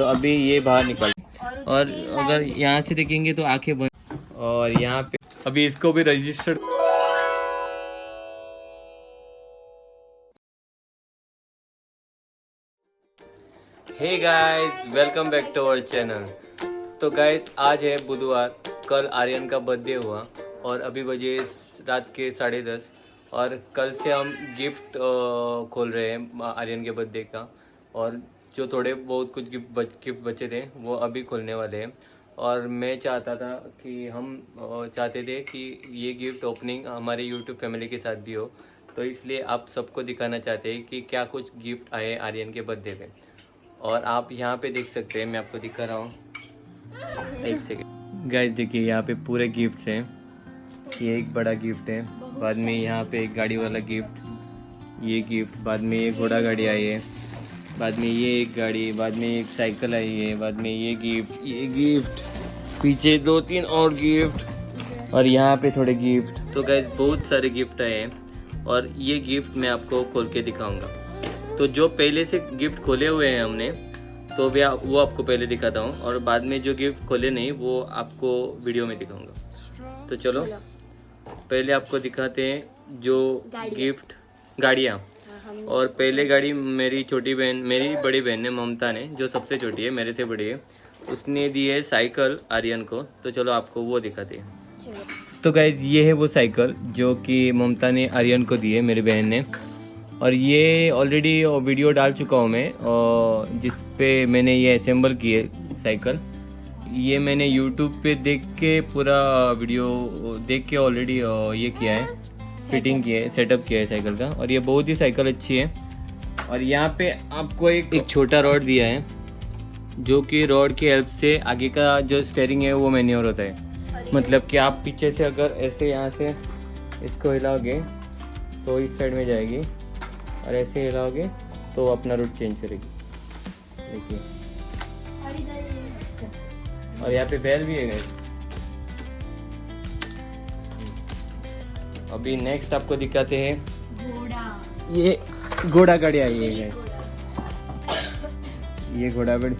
तो अभी ये बाहर निकल और अगर यहाँ से देखेंगे तो आंखें बंद और यहाँ पे अभी इसको भी register. Hey guys, welcome back to our channel. तो गाइस, आज है बुधवार। कल आर्यन का बर्थडे हुआ और अभी बजे रात के 10:30 और कल से हम गिफ्ट खोल रहे हैं आर्यन के बर्थडे का। और जो थोड़े बहुत कुछ गिफ्ट बचे थे वो अभी खोलने वाले हैं। और मैं चाहता था कि हम चाहते थे कि ये गिफ्ट ओपनिंग हमारे यूट्यूब फैमिली के साथ भी हो, तो इसलिए आप सबको दिखाना चाहते हैं कि क्या कुछ गिफ्ट आए आर्यन के बर्थडे पे। और आप यहाँ पे देख सकते हैं, मैं आपको दिखा रहा हूँ, एक सेकेंड गाइस। देखिए यहाँ पे पूरे गिफ्ट्स हैं। ये एक बड़ा गिफ्ट है, बाद में यहाँ पे एक गाड़ी वाला गिफ्ट, ये गिफ्ट, बाद में ये घोड़ा गाड़ी आई है, बाद में ये एक गाड़ी, बाद में एक साइकिल आई है, बाद में ये गिफ्ट, पीछे 2-3 और गिफ्ट और यहाँ पे थोड़े गिफ्ट। तो गाइस बहुत सारे गिफ्ट आए हैं और ये गिफ्ट मैं आपको खोल के दिखाऊंगा। तो जो पहले से गिफ्ट खोले हुए हैं हमने, तो वो आपको पहले दिखाता हूँ और बाद में जो गिफ्ट खोले नहीं वो आपको वीडियो में दिखाऊंगा। तो चलो पहले आपको दिखाते हैं जो गिफ्ट गाड़ियाँ। और पहले गाड़ी मेरी छोटी बहन, मेरी बड़ी बहन ने, ममता ने, जो सबसे छोटी है, मेरे से बड़ी है, उसने दी है साइकिल आर्यन को। तो चलो आपको वो दिखाते हैं। तो गाइज ये है वो साइकिल जो कि ममता ने आर्यन को दी है, मेरी बहन ने। और ये ऑलरेडी वीडियो डाल चुका हूँ मैं, और जिस पे मैंने ये असेंबल की है साइकिल। ये मैंने यूट्यूब पे देख के पूरा वीडियो देख के ऑलरेडी ये किया है, फिटिंग की है, सेटअप किया है साइकिल का। और ये बहुत ही साइकिल अच्छी है। और यहाँ पे आपको एक छोटा रॉड दिया है, जो कि रॉड की हेल्प से आगे का जो स्टीयरिंग है वो मैन्योर होता है। मतलब कि आप पीछे से अगर ऐसे यहाँ से इसको हिलाओगे तो इस साइड में जाएगी, और ऐसे हिलाओगे तो अपना रूट चेंज करेगी। देखिए, और यहाँ पे बेल भी है गाइस। अभी नेक्स्ट आपको दिखाते हैं घोड़ा। ये घोड़ा गाड़ी आई है गाइस, ये घोड़ा गाड़ी।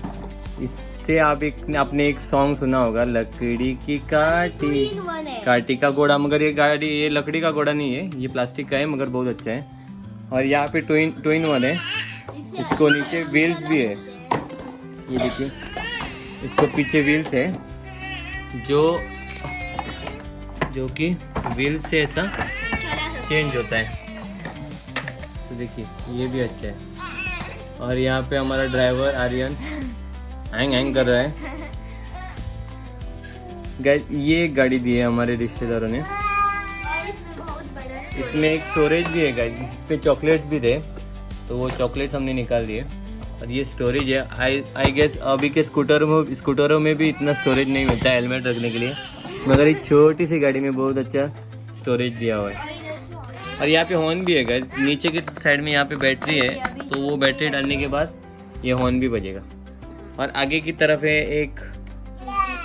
इससे आप आपने एक सॉन्ग सुना होगा, लकड़ी की काटी का घोड़ा। मगर ये गाड़ी, ये लकड़ी का घोड़ा नहीं है, ये प्लास्टिक का है, मगर बहुत अच्छा है। और यहाँ पे ट्विन वन है, इसको नीचे व्हील्स भी है। ये देखिए, इसको पीछे व्हील्स है, जो कि व्हील से ऐसा चेंज होता है। तो देखिए ये भी अच्छा है। और यहाँ पे हमारा ड्राइवर आर्यन हैंग कर रहा है। गाइस ये गाड़ी दी है हमारे रिश्तेदारों ने। इसमें एक स्टोरेज भी है गाइस, इस पे चॉकलेट्स भी थे, तो वो चॉकलेट्स हमने निकाल दिए। और ये स्टोरेज है। आई गेस अभी के स्कूटरों में भी इतना स्टोरेज नहीं मिलता है हेलमेट रखने के लिए, मगर इस छोटी सी गाड़ी में बहुत अच्छा स्टोरेज दिया हुआ है। और यहाँ पे हॉर्न भी है गाइस, नीचे की साइड में यहाँ पे बैटरी है, तो वो बैटरी डालने के बाद ये हॉर्न भी बजेगा। और आगे की तरफ है एक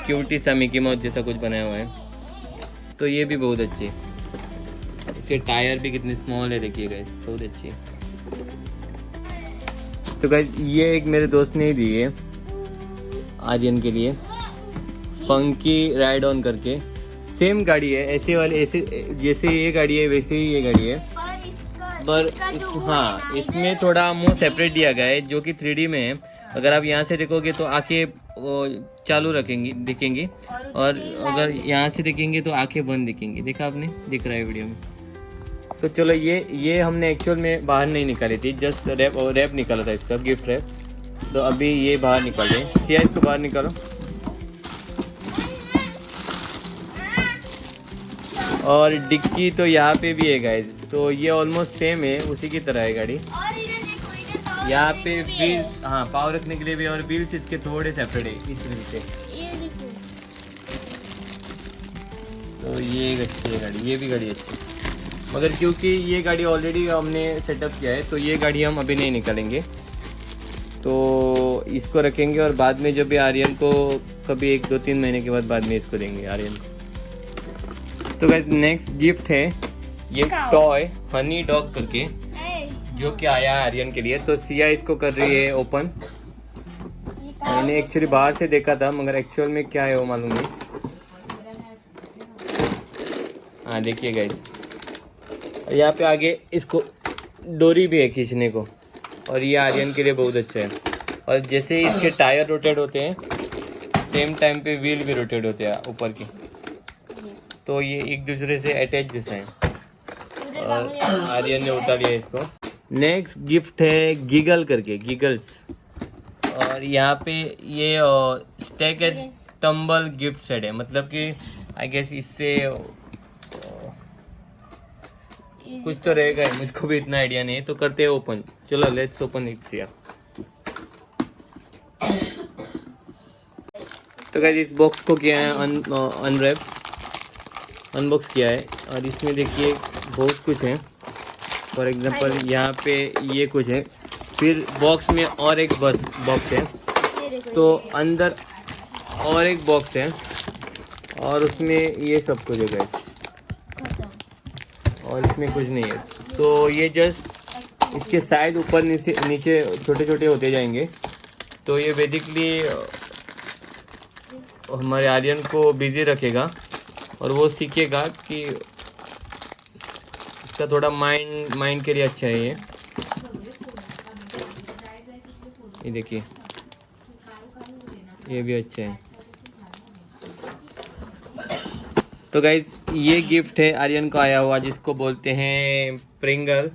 क्यूटी सा मिकी माउस जैसा कुछ बनाया हुआ है, तो ये भी बहुत अच्छी है। इसके टायर भी कितने स्मॉल है, देखिए गाइस, बहुत अच्छी है। तो गाइस ये एक मेरे दोस्त ने ही दी है आर्यन के लिए, फंकी राइड ऑन करके। सेम गाड़ी है, ऐसे जैसे ये गाड़ी है वैसे ही ये गाड़ी है, पर हाँ इसमें थोड़ा मुंह सेपरेट दिया गया है, जो कि 3D में है। अगर आप यहाँ से देखोगे तो आंखें चालू दिखेंगी, और अगर यहाँ से देखेंगे तो आंखें बंद दिखेंगी। देखा आपने, दिख रहा है वीडियो में। तो चलो ये हमने एक्चुअल में बाहर नहीं निकाली थी, जस्ट रैप निकाला था इसका, गिफ्ट रैप। तो अभी ये बाहर निकाल दें, सिया इसको बाहर निकालो। और डिक्की तो यहाँ पे भी है गाइस, तो ये ऑलमोस्ट सेम है, उसी की तरह है गाड़ी। यहाँ पे व्हील, हाँ पावर रखने के लिए भी, और व्हील्स इसके थोड़े सेपरेट है इस व्हील से। तो ये एक अच्छी है गाड़ी, ये भी गाड़ी अच्छी है, मगर क्योंकि ये गाड़ी ऑलरेडी हमने सेटअप किया है, तो ये गाड़ी हम अभी नहीं निकालेंगे, तो इसको रखेंगे। और बाद में जब भी आर्यन को कभी 1-2-3 महीने के बाद में इसको देंगे आर्यन को। तो गाइस नेक्स्ट गिफ्ट है ये टॉय हनी डॉग करके, जो कि आया है आर्यन के लिए। तो सिया इसको कर रही है ओपन, मैंने एक्चुअली बाहर से देखा था, मगर एक्चुअल में क्या है वो मालूम नहीं। हाँ देखिए गाइस, यहाँ पे आगे इसको डोरी भी है खींचने को, और ये आर्यन के लिए बहुत अच्छा है। और जैसे ही इसके टायर रोटेट होते हैं, सेम टाइम पे व्हील भी रोटेट होते हैं ऊपर की, तो ये एक दूसरे से अटैच जैसा है। और आर्यन ने उठा लिया इसको। नेक्स्ट गिफ्ट है गीगल करके, गीगल्स। और यहाँ पे ये स्टेक एज टम्बल गिफ्ट सेट है, मतलब कि आई गेस इससे कुछ तो रहेगा, मुझको भी इतना आइडिया नहीं है। तो करते हैं ओपन, चलो लेट्स ओपन इट हियर। तो गाइस इस बॉक्स को किया है अनबॉक्स किया है, और इसमें देखिए बहुत कुछ है। फॉर एग्जांपल यहाँ पे ये कुछ है, फिर बॉक्स में और एक बॉक्स है, तो अंदर और एक बॉक्स है, और उसमें ये सब कुछ है गाइस, और इसमें कुछ नहीं है। तो ये जस्ट इसके साइड ऊपर नीचे छोटे छोटे होते जाएंगे। तो ये बेसिकली हमारे आर्यन को बिजी रखेगा, और वो सीखेगा कि इसका थोड़ा माइंड के लिए अच्छा है ये देखिए, ये भी अच्छा है। तो गाइज ये गिफ्ट है आर्यन को आया हुआ, जिसको बोलते हैं प्रिंगल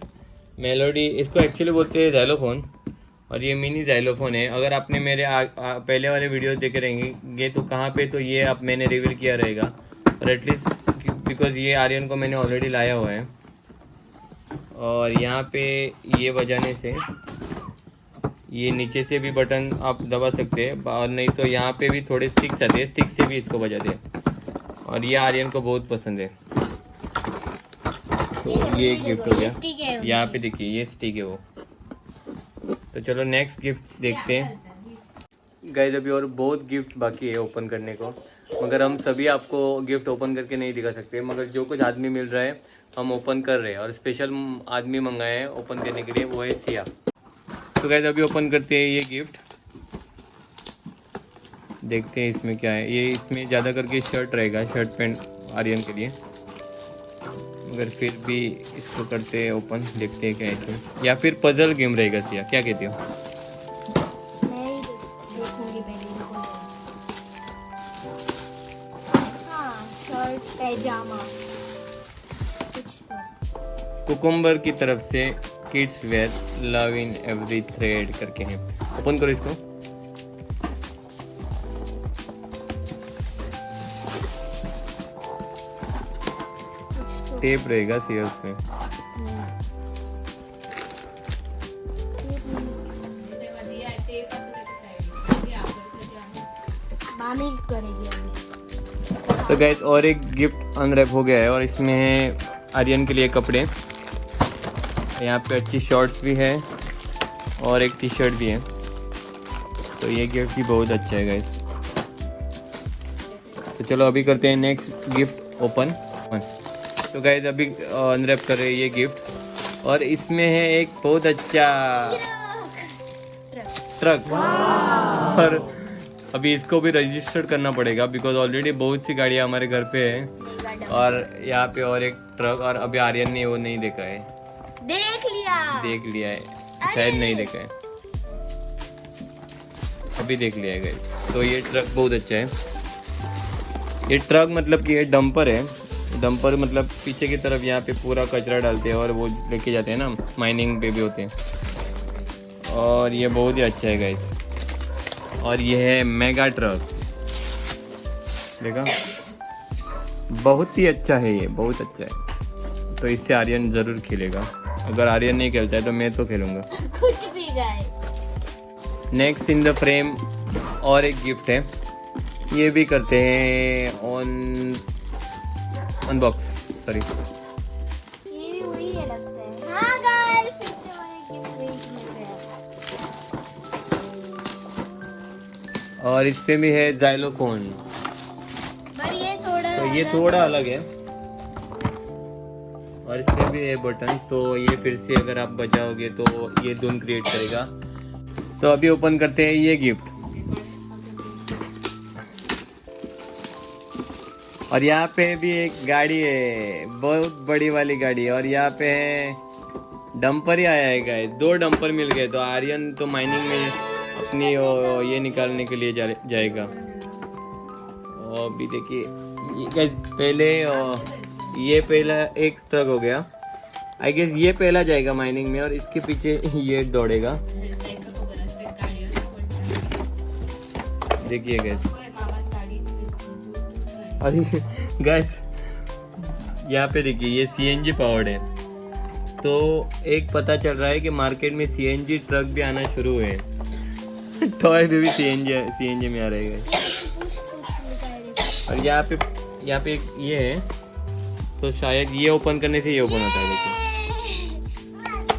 मेलोडी। इसको एक्चुअली बोलते हैं ज़ाइलोफोन, और ये मिनी ज़ाइलोफोन है। अगर आपने मेरे पहले वाले वीडियोस देखे रहेंगे तो कहाँ पे, तो ये अब मैंने रिवील किया रहेगा, और एटलीस्ट बिकॉज ये आर्यन को मैंने ऑलरेडी लाया हुआ है। और यहाँ पे ये बजाने से ये नीचे से भी बटन आप दबा सकते हैं, और नहीं तो यहाँ पे भी थोड़े स्टिक्स आते हैं, स्टिक से भी इसको बजाते हैं, और ये आर्यन को बहुत पसंद है। तो ये गिफ्ट हो गया। यहाँ पे देखिए ये स्टिक है वो। तो चलो नेक्स्ट गिफ्ट देखते हैं गाइस। अभी और बहुत गिफ्ट बाकी है ओपन करने को, मगर हम सभी आपको गिफ्ट ओपन करके नहीं दिखा सकते, मगर जो कुछ आदमी मिल रहा है हम ओपन कर रहे हैं, और स्पेशल आदमी मंगाए हैं ओपन करने के लिए, वो है सिया। तो गाइस अभी ओपन करते हैं ये गिफ्ट, देखते हैं इसमें क्या है। ये इसमें ज़्यादा करके शर्ट रहेगा, शर्ट पैंट आर्यन के लिए, मगर फिर भी इसको करते हैं ओपन, देखते हैं क्या है इसमें। या फिर पजल गेम रहेगा सिया, क्या कहते हो? कुकुम्बर की तरफ से kids where love in every thread करके है। ओपन करो इसको। टेप रहेगा सिया उसमें। तो गाइस और एक गिफ्ट अनरैप हो गया है, और इसमें है आर्यन के लिए कपड़े। यहाँ पे अच्छी शॉर्ट्स भी है और एक टी शर्ट भी है। तो ये गिफ्ट भी बहुत अच्छा है गाइस। तो चलो अभी करते हैं नेक्स्ट गिफ्ट ओपन। तो गाइस अभी अनरैप कर रहे हैं ये गिफ्ट, और इसमें है एक बहुत अच्छा ट्रक। और अभी इसको भी रजिस्टर करना पड़ेगा, बिकॉज ऑलरेडी बहुत सी गाड़ियाँ हमारे घर पे है, और यहाँ पे और एक ट्रक। और अभी आर्यन ने वो नहीं देखा है, देख लिया है, शायद नहीं देखा है, अभी देख लिया है गाइस। तो ये ट्रक बहुत अच्छा है। ये ट्रक मतलब कि ये डंपर है। डंपर मतलब पीछे की तरफ यहाँ पे पूरा कचरा डालते हैं और वो लेके जाते हैं ना, माइनिंग पे भी होते हैं। और ये बहुत ही अच्छा है गाइस। और ये है मेगा ट्रक, देखा, बहुत ही अच्छा है, ये बहुत अच्छा है। तो इससे आर्यन ज़रूर खेलेगा। अगर आर्यन नहीं खेलता है तो मैं तो खेलूँगा कुछ भी guys. Next in the frame और एक गिफ्ट है, ये भी करते हैं अनबॉक्स, सॉरी। ये भी वही है लगता है। हाँ गाइस, फिर से वही गिफ्ट मिल गया। और इस पे भी है ज़ाइलोफोन, पर ये थोड़ा अलग है। और इसमें भी है बटन, तो ये फिर से अगर आप बजाओगे तो ये धुन क्रिएट करेगा। तो अभी ओपन करते हैं ये गिफ्ट। और यहाँ पे भी एक गाड़ी है, बहुत बड़ी वाली गाड़ी है। और यहाँ पे है डंपर ही आया है गाइस, 2 डंपर मिल गए। तो आर्यन तो माइनिंग में अपनी ये निकालने के लिए जाएगा। और अभी देखिए ये गाइस पहले ये पहला एक ट्रक हो गया, आई गेस ये पहला जाएगा माइनिंग में और इसके पीछे ये दौड़ेगा। देखिए गाइस, और गाइस यहाँ पे देखिए ये सीएनजी पावर्ड है। तो एक पता चल रहा है कि मार्केट में सीएनजी ट्रक भी आना शुरू हुए हैं। टॉय भी सीएनजी में आ रहे हैं। और यहाँ पे एक ये है, तो शायद ये ओपन करने से ये ओपन होता है। देखिए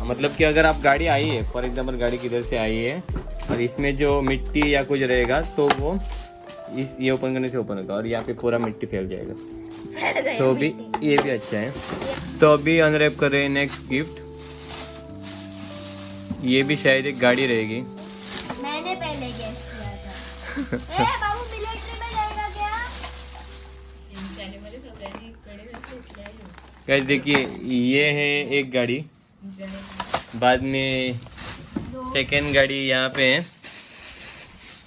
मतलब कि अगर आप गाड़ी आई है, फॉर एग्जांपल गाड़ी किधर से आई है और इसमें जो मिट्टी या कुछ रहेगा तो वो ये ओपन करने से ओपन होगा और यहाँ पे पूरा मिट्टी फैल जाएगा। तो अभी ये भी अच्छा है। तो अभी अनरैप कर रहे हैं नेक्स्ट गिफ्ट। ये भी शायद एक गाड़ी रहेगी। मैंने पहले गेस किया था। बाबू मिलिट्री में जाएगा क्या? गाइस देखिए ये है एक गाड़ी, बाद में सेकेंड गाड़ी यहाँ पे है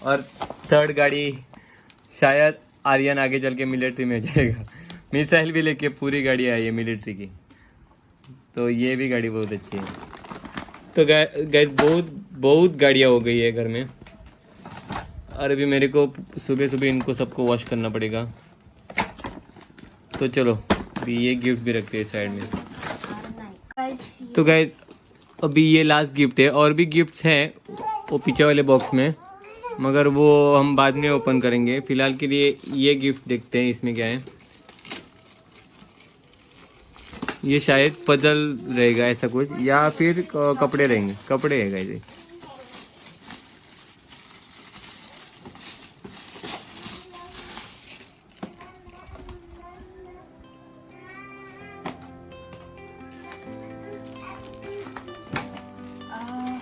और थर्ड गाड़ी शायद आर्यन आगे चल के मिलिट्री में जाएगा। मिसाइल भी लेके पूरी गाड़ी आई है मिलिट्री की। तो ये भी गाड़ी बहुत अच्छी है। तो गाइस बहुत गाड़ियाँ हो गई है घर में। और अभी मेरे को सुबह सुबह इनको सबको वॉश करना पड़ेगा। तो चलो अभी ये गिफ्ट भी रखते हैं साइड में। तो गाइस अभी ये लास्ट गिफ्ट है, और भी गिफ्ट हैं वो पीछे वाले बॉक्स में, मगर वो हम बाद में ओपन करेंगे। फिलहाल के लिए ये गिफ्ट देखते हैं इसमें क्या है। ये शायद पजल रहेगा ऐसा कुछ, या फिर कपड़े रहेंगे। कपड़े है गाइस।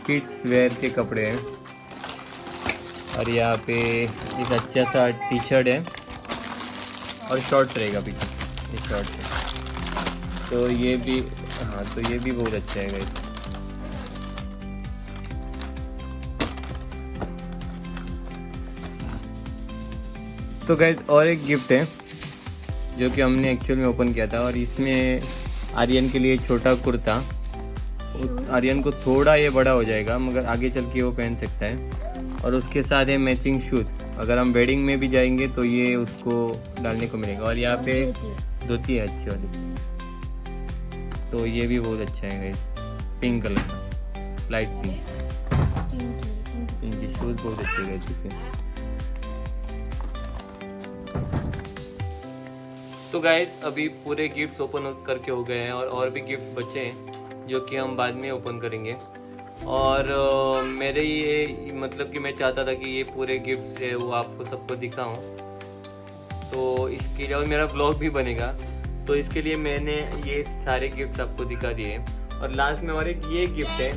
किड्स वेयर के कपड़े हैं और यहाँ पे एक अच्छा सा टी शर्ट है और शॉर्ट्स रहेगा पीछे, ये शॉर्ट्स है। तो ये भी, हाँ तो ये भी बहुत अच्छा है गाइस। तो गाइस और एक गिफ्ट है जो कि हमने एक्चुअल में ओपन किया था, और इसमें आर्यन के लिए छोटा कुर्ता। आर्यन को थोड़ा ये बड़ा हो जाएगा मगर आगे चल के वो पहन सकता है। और उसके साथ है मैचिंग शूज़, अगर हम वेडिंग में भी जाएंगे तो ये उसको डालने को मिलेगा। और यहाँ पे धोती है अच्छी वाली, तो ये भी बहुत अच्छा है गाइस, पिंक कलर का, लाइट पिंक शूज़ बहुत अच्छे हैं गाइस। तो गाइस अभी पूरे गिफ्ट्स ओपन करके हो गए हैं और भी गिफ्ट बचे हैं जो कि हम बाद में ओपन करेंगे। और मेरे ये मतलब कि मैं चाहता था कि ये पूरे गिफ्ट्स है वो आपको सबको दिखाऊं, तो इसके लिए और मेरा ब्लॉग भी बनेगा, तो इसके लिए मैंने ये सारे गिफ्ट्स आपको दिखा दिए। और लास्ट में और एक ये गिफ्ट है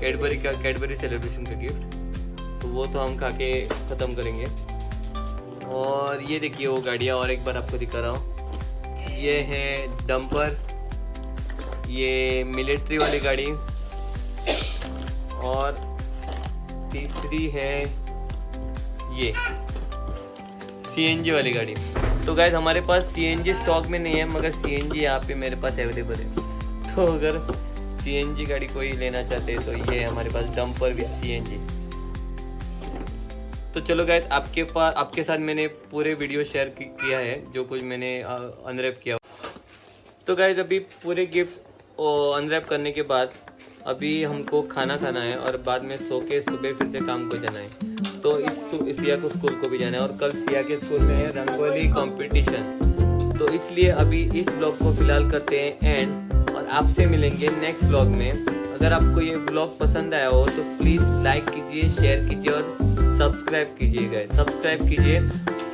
कैडबरी सेलिब्रेशन का गिफ्ट, तो वो तो हम खा के ख़त्म करेंगे। और ये देखिए वो गाड़ियाँ और एक बार आपको दिखा रहा हूँ। ये है डंपर, ये मिलिट्री वाली गाड़ी, और तीसरी है ये सीएनजी वाली गाड़ी। तो गाइस हमारे पास सीएनजी स्टॉक में नहीं है, मगर सीएनजी यहाँ पे मेरे पास अवेलेबल है। तो अगर सीएनजी गाड़ी कोई लेना चाहते हैं तो ये हमारे पास डंपर भी सीएनजी। तो चलो गाइस आपके साथ मैंने पूरे वीडियो शेयर किया है जो कुछ मैंने अनरैप किया। तो गाइस अभी पूरे गिफ्ट अनरैप करने के बाद अभी हमको खाना खाना है और बाद में सो के सुबह फिर से काम को जाना है। तो इस सिया को स्कूल को भी जाना है और कल सिया के स्कूल में है रंगोली कंपटीशन। तो इसलिए अभी इस ब्लॉग को फिलहाल करते हैं एंड, और आपसे मिलेंगे नेक्स्ट ब्लॉग में। अगर आपको ये ब्लॉग पसंद आया हो तो प्लीज़ लाइक कीजिए, शेयर कीजिए और सब्सक्राइब कीजिएगा। सब्सक्राइब कीजिए,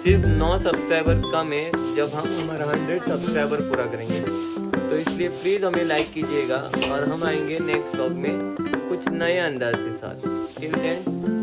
सिर्फ 9 सब्सक्राइबर कम है जब हम हमारा 100 सब्सक्राइबर पूरा करेंगे। तो इसलिए प्लीज़ हमें लाइक कीजिएगा और हम आएंगे नेक्स्ट व्लॉग में कुछ नए अंदाज के साथ। Till then